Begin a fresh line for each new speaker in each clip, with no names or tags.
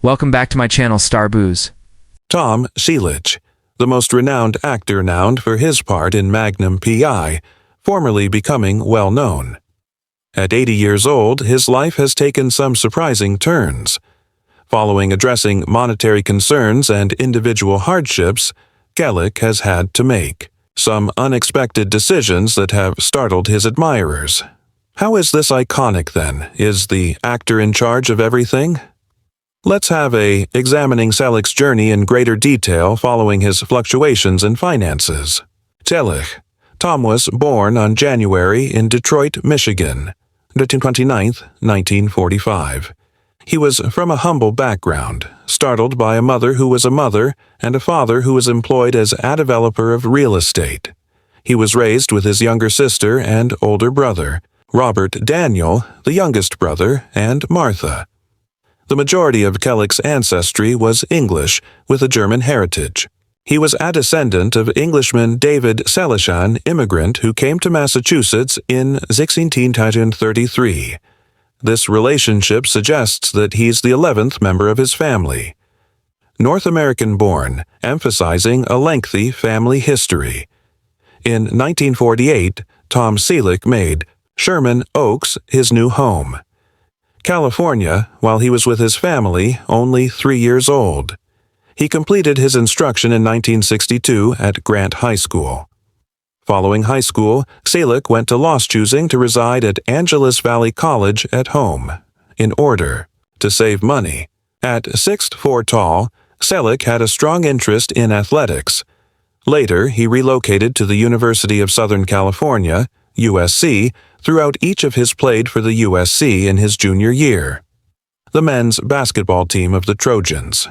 Welcome back to my channel, Star Booze.
Tom Selleck, the most renowned actor renowned for his part in Magnum P.I., formerly becoming well known. At 80 years old, his life has taken some surprising turns. Following addressing monetary concerns and individual hardships, Selleck has had to make some unexpected decisions that have startled his admirers. How is this iconic, then? Is the actor in charge of everything? Let's have a examining Selleck's journey in greater detail following his fluctuations in finances. Selleck. Tom was born on January in Detroit, Michigan, the 29th, 1945. He was from a humble background, startled by a mother who was a mother and a father who was employed as a developer of real estate. He was raised with his younger sister and older brother, Robert Daniel, the youngest brother, and Martha. The majority of Selleck's ancestry was English, with a German heritage. He was a descendant of Englishman David Selleck, immigrant who came to Massachusetts in 1633. This relationship suggests that he's the 11th member of his family. North American-born, emphasizing a lengthy family history. In 1948, Tom Selleck made Sherman Oaks his new home. California, while he was with his family, only 3 years old. He completed his instruction in 1962 at Grant High School. Following high school, Selleck went to law choosing to reside at Angeles Valley College at home, in order to save money. At 6'4" tall, Selleck had a strong interest in athletics. Later, he relocated to the University of Southern California, USC, throughout each of his played for the USC in his junior year, the men's basketball team of the Trojans.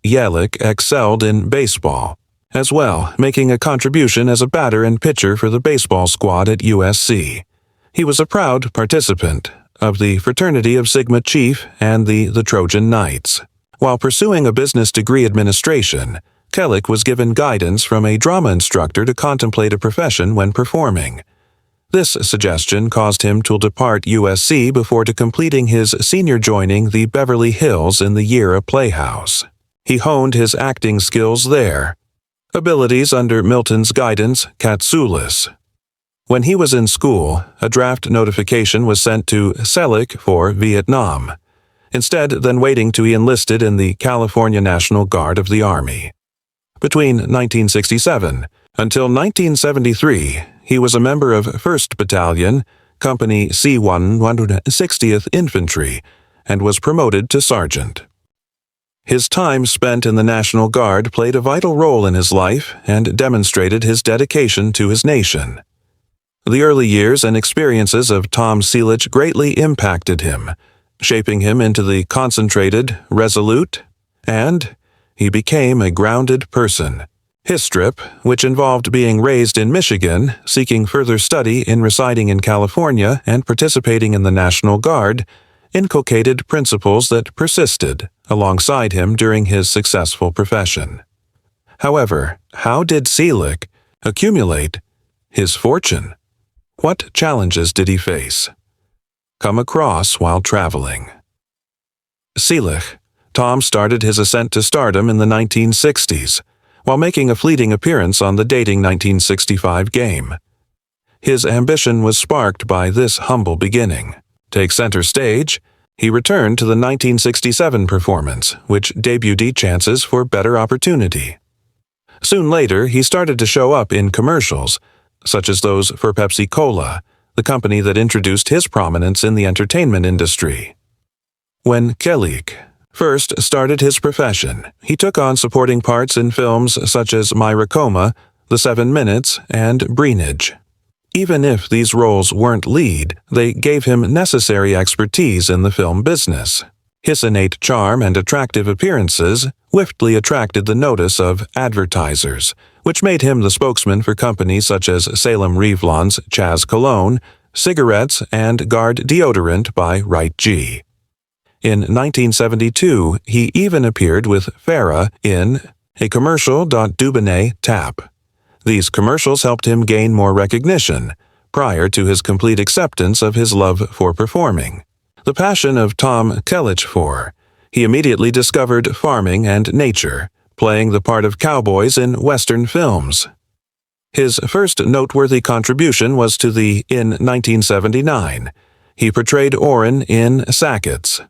Selleck excelled in baseball, as well, making a contribution as a batter and pitcher for the baseball squad at USC. He was a proud participant of the fraternity of Sigma Chief and the Trojan Knights. While pursuing a business degree administration, Selleck was given guidance from a drama instructor to contemplate a profession when performing. This suggestion caused him to depart USC before completing his senior joining the Beverly Hills in the Yera Playhouse. He honed his acting skills there. Abilities under Milton's guidance, Katsoulis. When he was in school, a draft notification was sent to Selleck for Vietnam, instead than waiting to be enlisted in the California National Guard of the Army. Between 1967 until 1973, he was a member of 1st Battalion, Company C1 160th Infantry, and was promoted to sergeant. His time spent in the National Guard played a vital role in his life and demonstrated his dedication to his nation. The early years and experiences of Tom Selleck greatly impacted him, shaping him into the concentrated, resolute, and he became a grounded person. His trip, which involved being raised in Michigan, seeking further study in residing in California and participating in the National Guard, inculcated principles that persisted alongside him during his successful profession. However, how did Selleck accumulate his fortune? What challenges did he face? Come across while traveling. Selleck. Tom started his ascent to stardom in the 1960s, while making a fleeting appearance on the dating 1965 game. His ambition was sparked by this humble beginning. Take center stage, he returned to the 1967 performance, which debuted chances for better opportunity. Soon later, he started to show up in commercials, such as those for Pepsi Cola, the company that introduced his prominence in the entertainment industry. When Selleck first started his profession, he took on supporting parts in films such as Myra Coma, The 7 Minutes, and Greenidge. Even if these roles weren't lead, they gave him necessary expertise in the film business. His innate charm and attractive appearances swiftly attracted the notice of advertisers, which made him the spokesman for companies such as Salem Revlon's Chaz Cologne, cigarettes, and Guard deodorant by Right G. In 1972, he even appeared with Farrah in a commercial Dubonnet Tap. These commercials helped him gain more recognition, prior to his complete acceptance of his love for performing. The passion of Tom Selleck for He immediately discovered farming and nature, playing the part of cowboys in Western films. His first noteworthy contribution was to in 1979. He portrayed Orrin in Sackett's.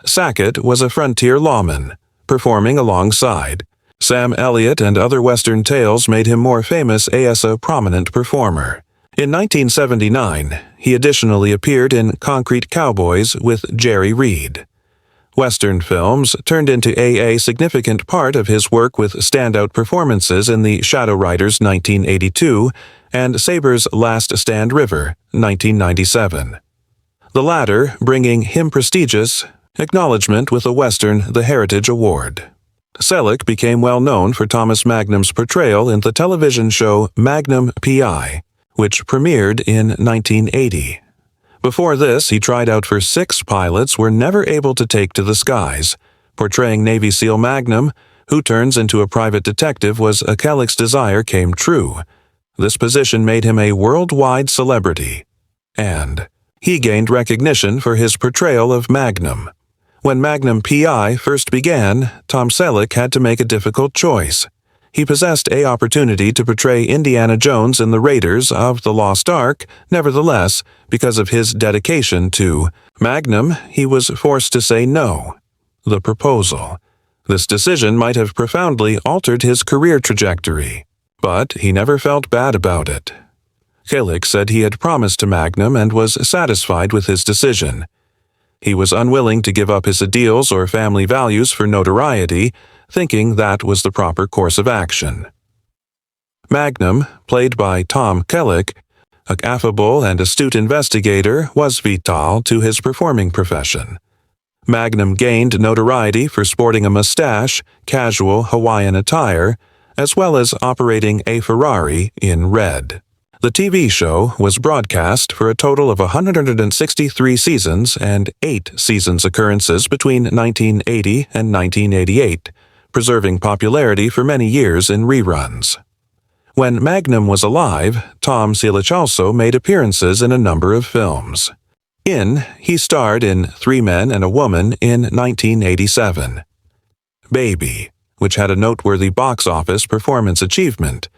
Sackett was a frontier lawman, performing alongside. Sam Elliott and other Western tales made him more famous as a prominent performer. In 1979, he additionally appeared in Concrete Cowboys with Jerry Reed. Western films turned into a significant part of his work with standout performances in the Shadow Riders 1982 and Saber's Last Stand River 1997. The latter bringing him prestigious acknowledgement with a Western The Heritage Award. Selleck became well known for Thomas Magnum's portrayal in the television show Magnum P.I., which premiered in 1980. Before this, he tried out for 6 pilots were never able to take to the skies. Portraying Navy SEAL Magnum, who turns into a private detective, was a Selleck's desire came true. This position made him a worldwide celebrity. And he gained recognition for his portrayal of Magnum. When Magnum P.I. first began, Tom Selleck had to make a difficult choice. He possessed an opportunity to portray Indiana Jones in the Raiders of the Lost Ark. Nevertheless, because of his dedication to Magnum, he was forced to say no. The proposal. This decision might have profoundly altered his career trajectory, but he never felt bad about it. Selleck said he had promised to Magnum and was satisfied with his decision. He was unwilling to give up his ideals or family values for notoriety, thinking that was the proper course of action. Magnum, played by Tom Selleck, an affable and astute investigator, was vital to his performing profession. Magnum gained notoriety for sporting a mustache, casual Hawaiian attire, as well as operating a Ferrari in red. The TV show was broadcast for a total of 163 seasons and 8 seasons occurrences between 1980 and 1988, preserving popularity for many years in reruns. When Magnum was alive, Tom Selleck also made appearances in a number of films. He starred in 3 Men and a Woman in 1987. Baby, which had a noteworthy box office performance achievement.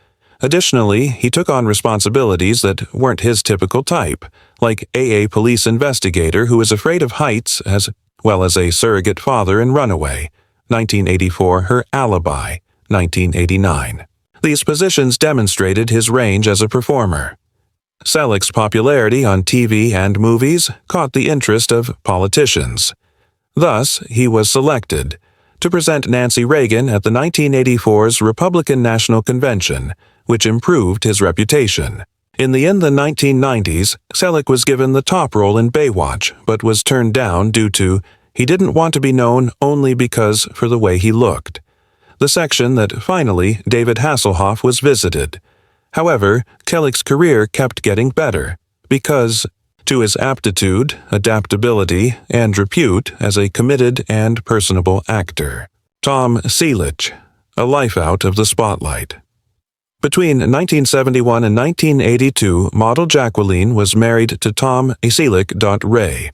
Additionally, he took on responsibilities that weren't his typical type, like a police investigator who is afraid of heights, as well as a surrogate father in Runaway, 1984, Her Alibi, 1989. These positions demonstrated his range as a performer. Selleck's popularity on TV and movies caught the interest of politicians. Thus, he was selected to present Nancy Reagan at the 1984's Republican National Convention, which improved his reputation. In the 1990s, Selleck was given the top role in Baywatch, but was turned down due to he didn't want to be known only because for the way he looked. The section that finally David Hasselhoff was visited. However, Selleck's career kept getting better because to his aptitude, adaptability, and repute as a committed and personable actor. Tom Selleck, a life out of the spotlight. Between 1971 and 1982, model Jacqueline was married to Tom Selleck. Ray.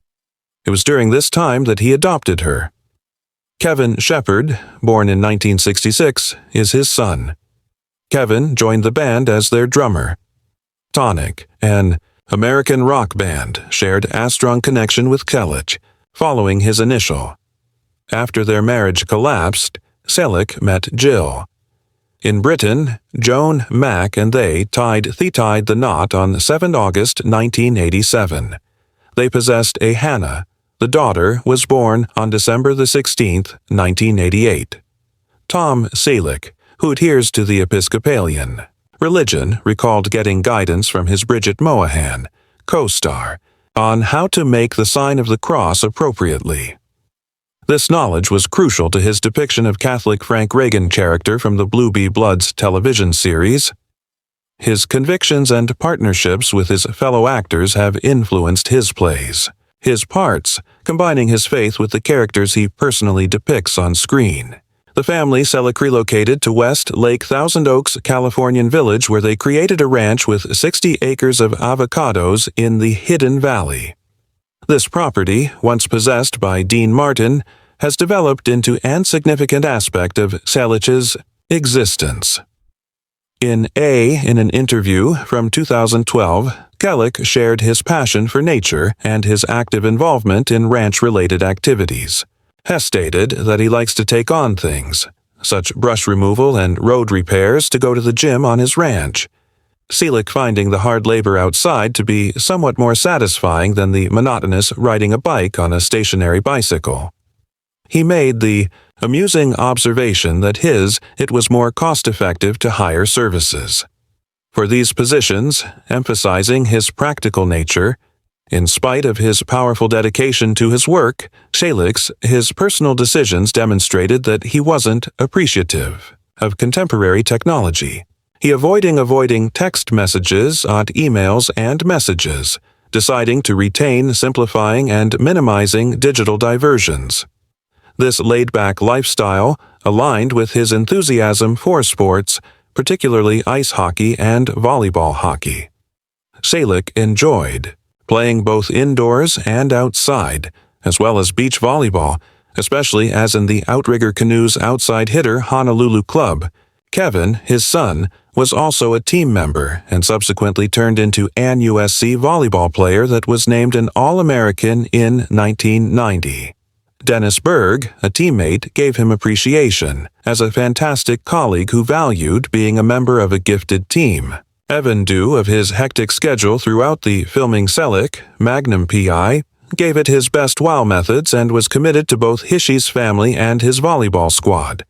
It was during this time that he adopted her. Kevin Shepard, born in 1966, is his son. Kevin joined the band as their drummer. Tonic, an American rock band, shared a strong connection with Selleck, following his initial. After their marriage collapsed, Selleck met Jill. In Britain, Joan Mack and they tied the knot on 7 August 1987. They possessed a Hannah. The daughter was born on December 16, 1988. Tom Selleck, who adheres to the Episcopalian religion, recalled getting guidance from his Bridget Moynahan, co-star, on how to make the sign of the cross appropriately. This knowledge was crucial to his depiction of Catholic Frank Reagan character from the Bluebee Bloods television series. His convictions and partnerships with his fellow actors have influenced his plays, his parts, combining his faith with the characters he personally depicts on screen. The family Selleck relocated to West Lake Thousand Oaks, Californian village where they created a ranch with 60 acres of avocados in the Hidden Valley. This property, once possessed by Dean Martin, has developed into an significant aspect of Selleck's existence. In an interview from 2012, Selleck shared his passion for nature and his active involvement in ranch-related activities. Hess stated that he likes to take on things, such brush removal and road repairs, to go to the gym on his ranch. Selleck finding the hard labor outside to be somewhat more satisfying than the monotonous riding a bike on a stationary bicycle. He made the amusing observation that it was more cost-effective to hire services. For these positions, emphasizing his practical nature, in spite of his powerful dedication to his work, his personal decisions demonstrated that he wasn't appreciative of contemporary technology. He avoiding text messages on emails and messages, deciding to retain simplifying and minimizing digital diversions. This laid-back lifestyle aligned with his enthusiasm for sports, particularly ice hockey and volleyball hockey. Selleck enjoyed playing both indoors and outside, as well as beach volleyball, especially as in the Outrigger Canoes outside hitter Honolulu club. Kevin, his son, was also a team member and subsequently turned into an USC volleyball player that was named an All-American in 1990. Dennis Berg, a teammate, gave him appreciation as a fantastic colleague who valued being a member of a gifted team. Evan Dew, of his hectic schedule throughout the filming Selleck, Magnum P.I, gave it his best wow methods and was committed to both Hishi's family and his volleyball squad.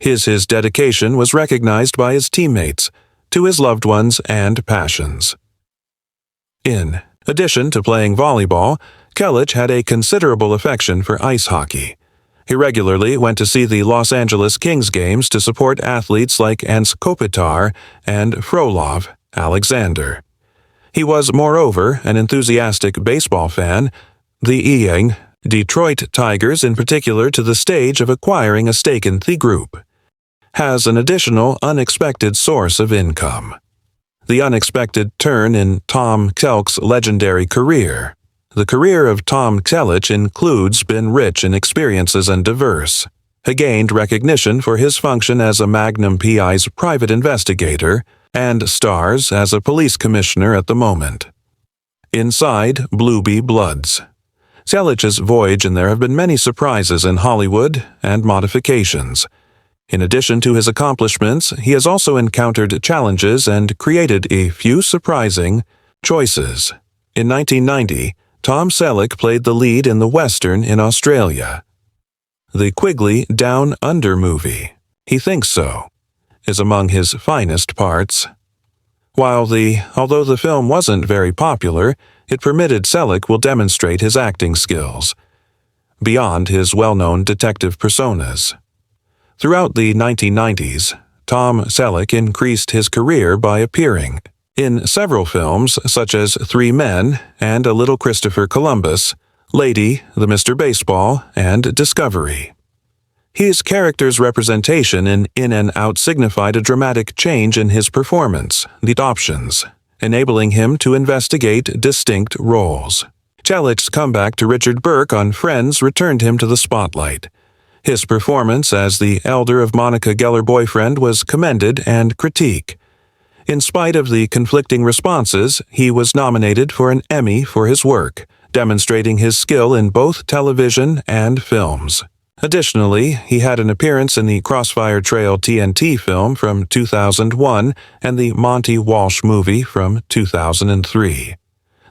His dedication was recognized by his teammates, to his loved ones and passions. In addition to playing volleyball, Selleck had a considerable affection for ice hockey. He regularly went to see the Los Angeles Kings games to support athletes like Ants Kopitar and Frolov Alexander. He was, moreover, an enthusiastic baseball fan, the Detroit Tigers in particular, to the stage of acquiring a stake in the group. Has an additional unexpected source of income. The unexpected turn in Tom Selleck's legendary career. The career of Tom Selleck includes been rich in experiences and diverse. He gained recognition for his function as a Magnum P.I.'s private investigator and stars as a police commissioner at the moment. Inside Blueby Bloods. Selleck's voyage, and there have been many surprises in Hollywood and modifications. In addition to his accomplishments, he has also encountered challenges and created a few surprising choices. In 1990, Tom Selleck played the lead in the Western in Australia. The Quigley Down Under movie, He Thinks So, is among his finest parts. Although the film wasn't very popular, it permitted Selleck will demonstrate his acting skills, beyond his well-known detective personas. Throughout the 1990s, Tom Selleck increased his career by appearing in several films such as Three Men and A Little Christopher Columbus, Lady, The Mr. Baseball, and Discovery. His character's representation in and Out signified a dramatic change in his performance, the options, enabling him to investigate distinct roles. Selleck's comeback to Richard Burke on Friends returned him to the spotlight. His performance as the elder of Monica Geller boyfriend was commended and critiqued. In spite of the conflicting responses, he was nominated for an Emmy for his work, demonstrating his skill in both television and films. Additionally, he had an appearance in the Crossfire Trail TNT film from 2001 and the Monty Walsh movie from 2003.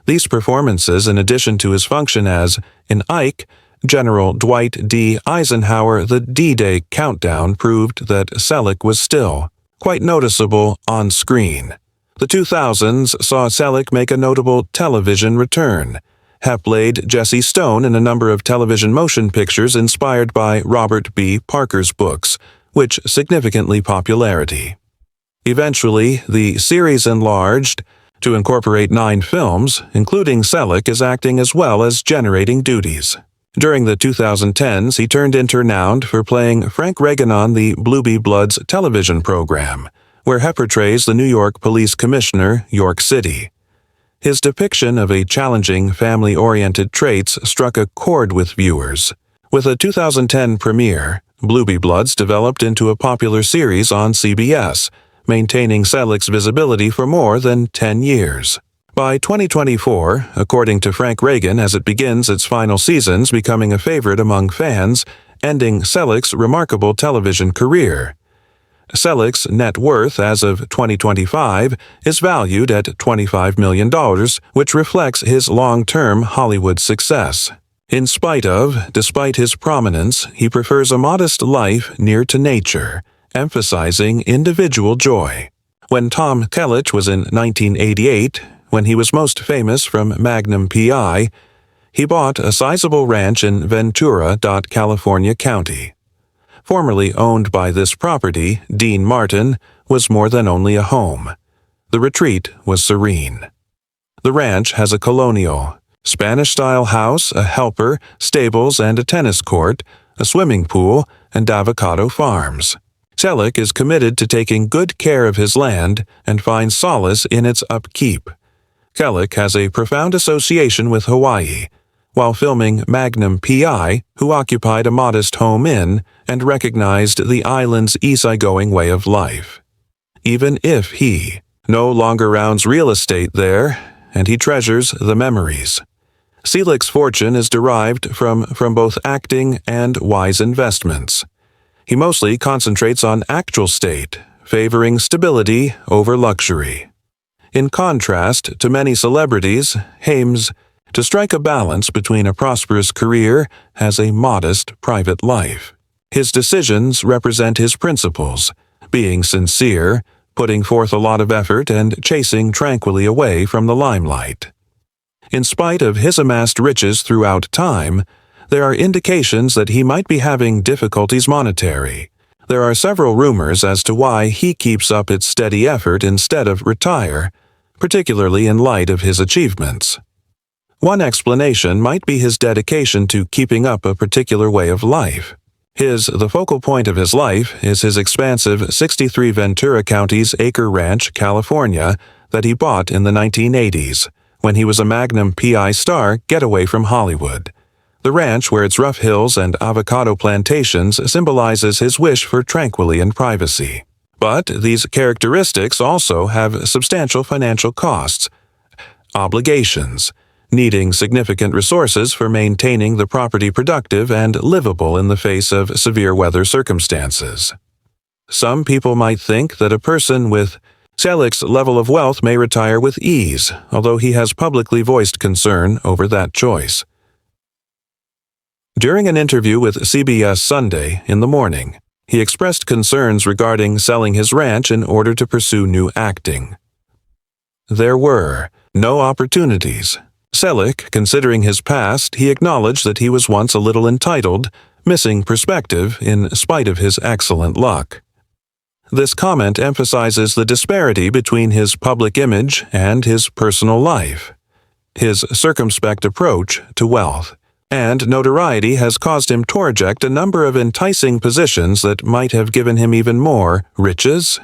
These performances, in addition to his function as, in Ike, General Dwight D. Eisenhower, the D-Day countdown, proved that Selleck was still quite noticeable on screen. The 2000s saw Selleck make a notable television return. He played Jesse Stone in a number of television motion pictures inspired by Robert B. Parker's books, which significantly popularity. Eventually, the series enlarged to incorporate 9 films, including Selleck as acting as well as generating duties. During the 2010s, he turned renowned for playing Frank Reagan on the Blueby Bloods television program, where he portrays the New York Police Commissioner, York City. His depiction of a challenging family-oriented traits struck a chord with viewers, With a 2010 premiere, Blueby Bloods developed into a popular series on CBS, maintaining Selleck's visibility for more than 10 years. By 2024, according to Frank Reagan, as it begins its final seasons, becoming a favorite among fans, ending Selleck's remarkable television career. Selleck's net worth as of 2025 is valued at $25 million, which reflects his long-term Hollywood success. Despite his prominence, he prefers a modest life near to nature, emphasizing individual joy. When Tom Selleck was in 1988, when he was most famous from Magnum P.I, he bought a sizable ranch in Ventura, California County. Formerly owned by this property, Dean Martin, was more than only a home. The retreat was serene. The ranch has a colonial, Spanish-style house, a helper, stables and a tennis court, a swimming pool, and avocado farms. Selleck is committed to taking good care of his land and finds solace in its upkeep. Selleck has a profound association with Hawaii. While filming Magnum P.I, who occupied a modest home inn and recognized the island's easygoing way of life. Even if he no longer rounds real estate there, and he treasures the memories. Selleck's fortune is derived from both acting and wise investments. He mostly concentrates on actual state, favoring stability over luxury. In contrast to many celebrities, aims to strike a balance between a prosperous career has a modest private life. His decisions represent his principles, being sincere, putting forth a lot of effort and chasing tranquilly away from the limelight. In spite of his amassed riches throughout time, there are indications that he might be having difficulties monetary. There are several rumors as to why he keeps up its steady effort instead of retire, particularly in light of his achievements. One explanation might be his dedication to keeping up a particular way of life. The focal point of his life is his expansive 63 Ventura County's acre ranch, California, that he bought in the 1980s, when he was a Magnum P.I star getaway from Hollywood. The ranch, where its rough hills and avocado plantations, symbolizes his wish for tranquility and privacy. But these characteristics also have substantial financial costs, obligations, needing significant resources for maintaining the property productive and livable in the face of severe weather circumstances. Some people might think that a person with Selleck's level of wealth may retire with ease, although he has publicly voiced concern over that choice. During an interview with CBS Sunday in the Morning, he expressed concerns regarding selling his ranch in order to pursue new acting. There were no opportunities. Selleck, considering his past, he acknowledged that he was once a little entitled, missing perspective in spite of his excellent luck. This comment emphasizes the disparity between his public image and his personal life. His circumspect approach to wealth and notoriety has caused him to reject a number of enticing positions that might have given him even more riches.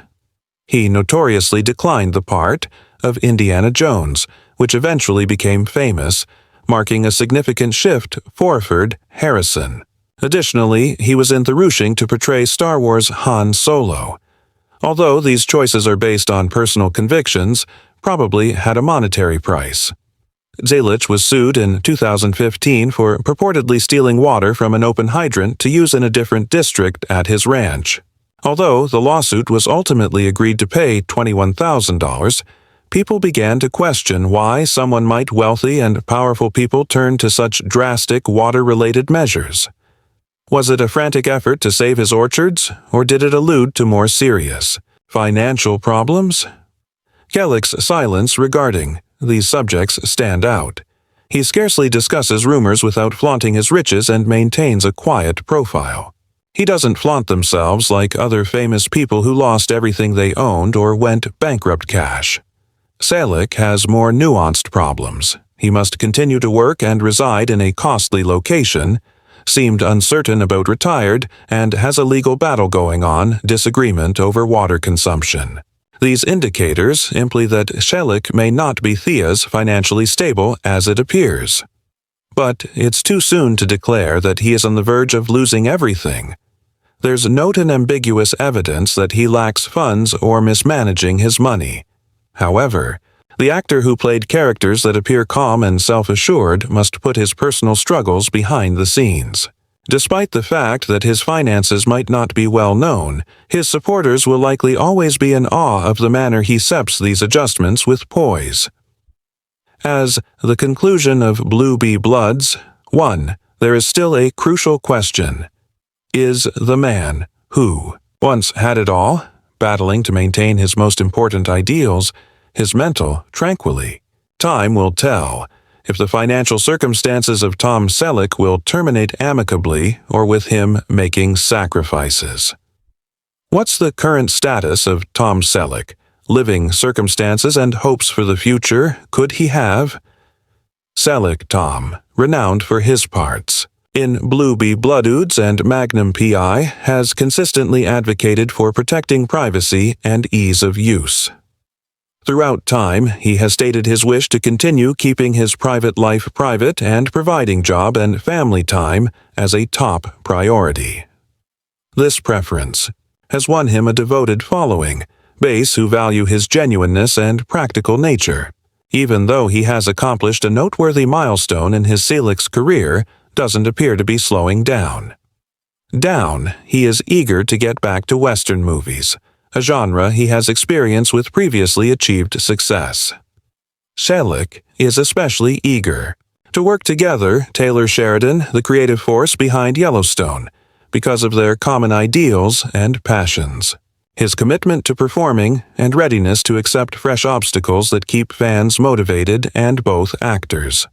He notoriously declined the part of Indiana Jones, which eventually became famous, marking a significant shift for Harrison. Additionally, he was in the rushing to portray Star Wars Han Solo. Although these choices are based on personal convictions, probably had a monetary price. Selleck was sued in 2015 for purportedly stealing water from an open hydrant to use in a different district at his ranch. Although the lawsuit was ultimately agreed to pay $21,000, people began to question why someone might wealthy and powerful people turn to such drastic water-related measures. Was it a frantic effort to save his orchards, or did it allude to more serious financial problems? Selleck's silence regarding these subjects stand out. He scarcely discusses rumors without flaunting his riches and maintains a quiet profile. He doesn't flaunt themselves like other famous people who lost everything they owned or went bankrupt cash. Selleck has more nuanced problems. He must continue to work and reside in a costly location, seemed uncertain about retired, and has a legal battle going on, disagreement over water consumption. These indicators imply that Selleck may not be as financially stable as it appears. But it's too soon to declare that he is on the verge of losing everything. There's no ambiguous evidence that he lacks funds or mismanaging his money. However, the actor who played characters that appear calm and self-assured must put his personal struggles behind the scenes. Despite the fact that his finances might not be well known, his supporters will likely always be in awe of the manner he accepts these adjustments with poise. As the conclusion of Blue Bee Bloods, 1. There is still a crucial question. Is the man who once had it all, battling to maintain his most important ideals, his mental tranquility? Time will tell if the financial circumstances of Tom Selleck will terminate amicably or with him making sacrifices. What's the current status of Tom Selleck? Living circumstances and hopes for the future could he have? Selleck Tom, renowned for his parts in Blue Bee Bloodoods and Magnum P.I., has consistently advocated for protecting privacy and ease of use. Throughout time, he has stated his wish to continue keeping his private life private and providing job and family time as a top priority. This preference has won him a devoted following base who value his genuineness and practical nature. Even though he has accomplished a noteworthy milestone in his Selleck's career, doesn't appear to be slowing down. He is eager to get back to Western movies, a genre he has experience with previously achieved success. Selleck is especially eager to work together Taylor Sheridan, the creative force behind Yellowstone, because of their common ideals and passions. His commitment to performing and readiness to accept fresh obstacles that keep fans motivated and both actors.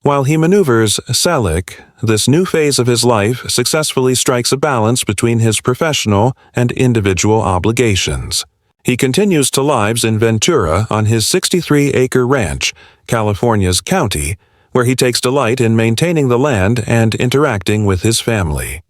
While he maneuvers Selleck, this new phase of his life successfully strikes a balance between his professional and individual obligations. He continues to lives in Ventura on his 63-acre ranch, California's county, where he takes delight in maintaining the land and interacting with his family.